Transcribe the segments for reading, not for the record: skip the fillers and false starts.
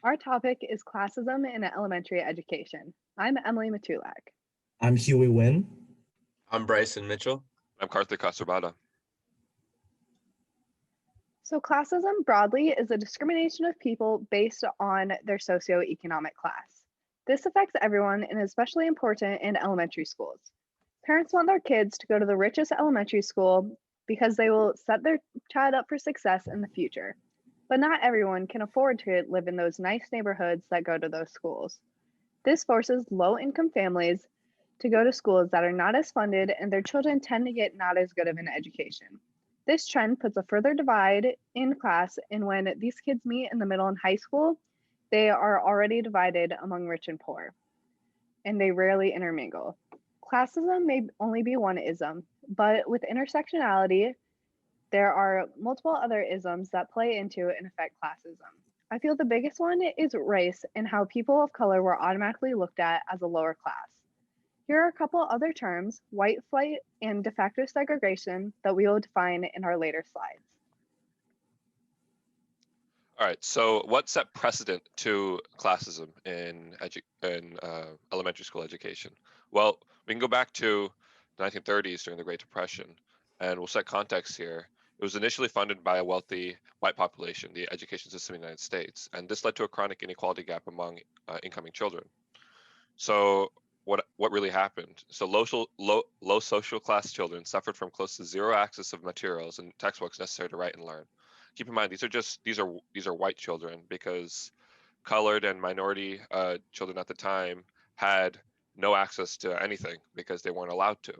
Our topic is classism in elementary education. I'm Emily Matulak. I'm Huey Wynn. I'm Bryson Mitchell. I'm Karthik Kasarvada. So, classism broadly is a discrimination of people based on their socioeconomic class. This affects everyone and is especially important in elementary schools. Parents want their kids to go to the richest elementary school because they will set their child up for success in the future. But not everyone can afford to live in those nice neighborhoods that go to those schools. This forces low income families to go to schools that are not as funded, and their children tend to get not as good of an education. This trend puts a further divide in class, and when these kids meet in the middle and high school, they are already divided among rich and poor, and they rarely intermingle. Classism may only be one ism, but with intersectionality, there are multiple other isms that play into and affect classism. I feel the biggest one is race and how people of color were automatically looked at as a lower class. Here are a couple other terms, white flight and de facto segregation, that we will define in our later slides. All right, so what set precedent to classism in elementary school education? Well, we can go back to the 1930s during the Great Depression, and we'll set context here. It was initially funded by a wealthy white population, the education system in the United States, and this led to a chronic inequality gap among incoming children. So what really happened? So low social class children suffered from close to zero access of materials and textbooks necessary to write and learn. Keep in mind these are white children because colored and minority children at the time had no access to anything because they weren't allowed to.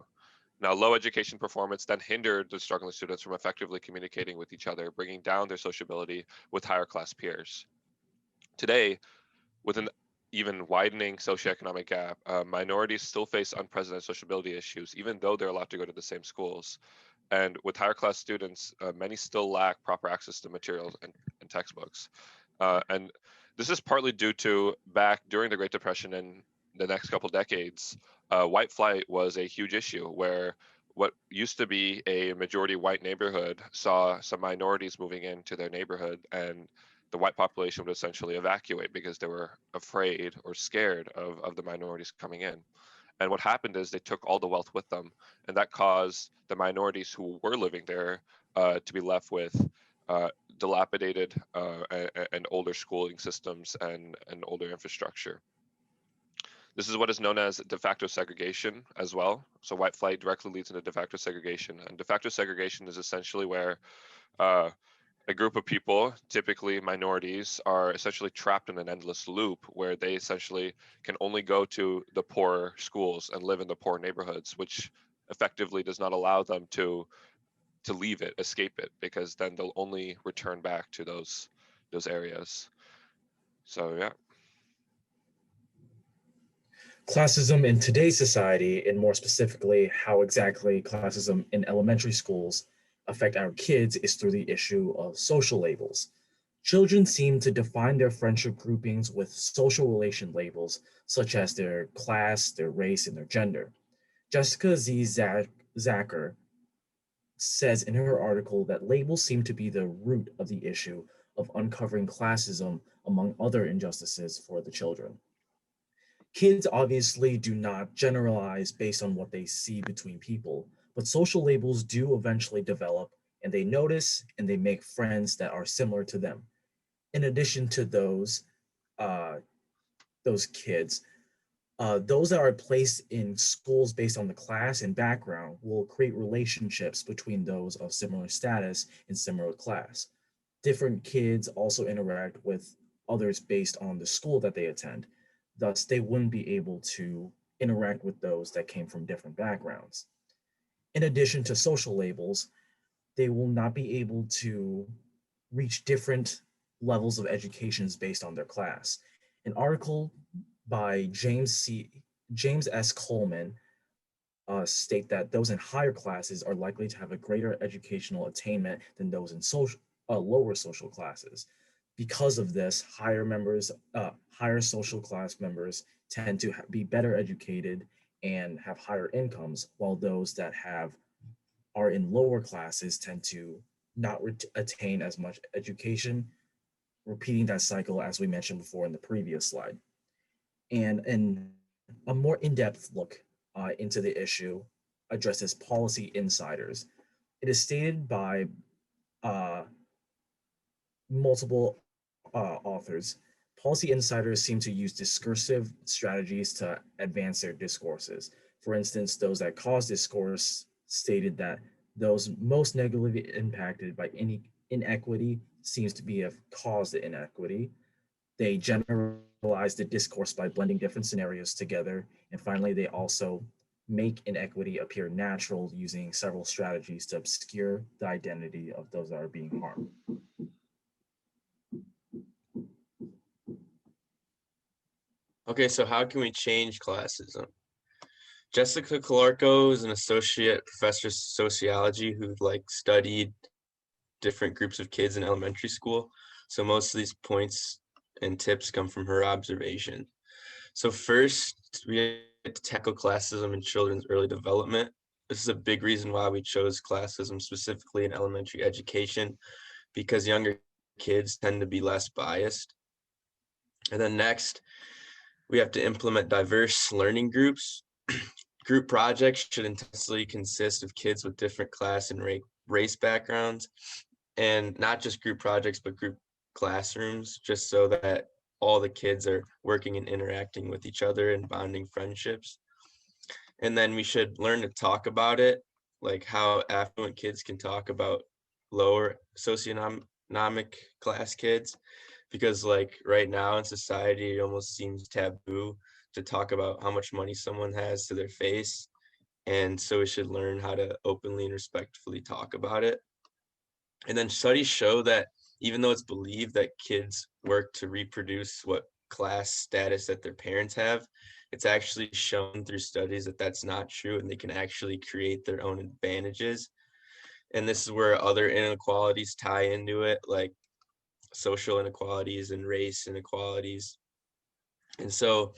Now, low education performance then hindered the struggling students from effectively communicating with each other, bringing down their sociability with higher class peers. Today, with an even widening socioeconomic gap, minorities still face unprecedented sociability issues, even though they're allowed to go to the same schools. And with higher class students, many still lack proper access to materials and textbooks. And this is partly due to back during the Great Depression and the next couple decades, white flight was a huge issue where what used to be a majority white neighborhood saw some minorities moving into their neighborhood, and the white population would essentially evacuate because they were afraid or scared of the minorities coming in. And what happened is they took all the wealth with them, and that caused the minorities who were living there to be left with dilapidated and older schooling systems and older infrastructure. This is what is known as de facto segregation as well. So white flight directly leads into de facto segregation. And de facto segregation is essentially where uh, a group of people, typically minorities, are essentially trapped in an endless loop where they essentially can only go to the poor schools and live in the poor neighborhoods, which effectively does not allow them to leave it, escape it, because then they'll only return back to those areas. So yeah. Classism in today's society, and more specifically, how exactly classism in elementary schools affect our kids, is through the issue of social labels. Children seem to define their friendship groupings with social relation labels, such as their class, their race, and their gender. Jessica Zacher says in her article that labels seem to be the root of the issue of uncovering classism among other injustices for the children. Kids obviously do not generalize based on what they see between people, but social labels do eventually develop, and they notice and they make friends that are similar to them. In addition to uh, those kids, those that are placed in schools based on the class and background will create relationships between those of similar status and similar class. Different kids also interact with others based on the school that they attend. Thus, they wouldn't be able to interact with those that came from different backgrounds. In addition to social labels, they will not be able to reach different levels of educations based on their class. An article by James S. Coleman state that those in higher classes are likely to have a greater educational attainment than those in lower social classes. Because of this, higher social class members tend to be better educated and have higher incomes, while those that are in lower classes tend to not attain as much education repeating that cycle as we mentioned before in the previous slide. And a more in-depth look into the issue addresses policy insiders. It is stated by multiple authors. Policy insiders seem to use discursive strategies to advance their discourses. For instance, those that cause discourse stated that those most negatively impacted by any inequity seems to be have caused the inequity. They generalize the discourse by blending different scenarios together. And finally, they also make inequity appear natural using several strategies to obscure the identity of those that are being harmed. Okay, so how can we change classism? Jessica Calarco is an associate professor of sociology who studied different groups of kids in elementary school. So most of these points and tips come from her observation. So first, we have to tackle classism in children's early development. This is a big reason why we chose classism specifically in elementary education, because younger kids tend to be less biased. And then next, we have to implement diverse learning groups. Group projects should intensely consist of kids with different class and race backgrounds, and not just group projects, but group classrooms, just so that all the kids are working and interacting with each other and bonding friendships. And then we should learn to talk about it, like how affluent kids can talk about lower socioeconomic class kids, because right now in society, it almost seems taboo to talk about how much money someone has to their face. And so we should learn how to openly and respectfully talk about it. And then studies show that even though it's believed that kids work to reproduce what class status that their parents have, it's actually shown through studies that that's not true, and they can actually create their own advantages. And this is where other inequalities tie into it, like social inequalities and race inequalities. And so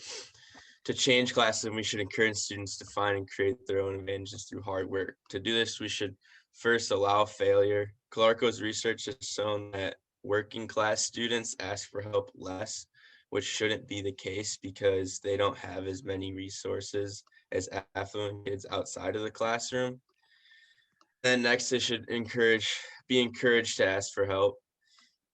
to change classism, we should encourage students to find and create their own advantages through hard work. To do this, we should first allow failure. Calarco's research has shown that working class students ask for help less, which shouldn't be the case because they don't have as many resources as affluent kids outside of the classroom. Then next, they should be encouraged to ask for help,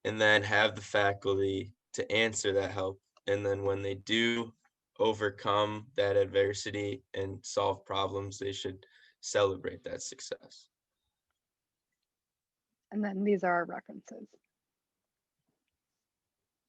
and then have the faculty to answer that help. And then when they do overcome that adversity and solve problems, they should celebrate that success. And then these are our references.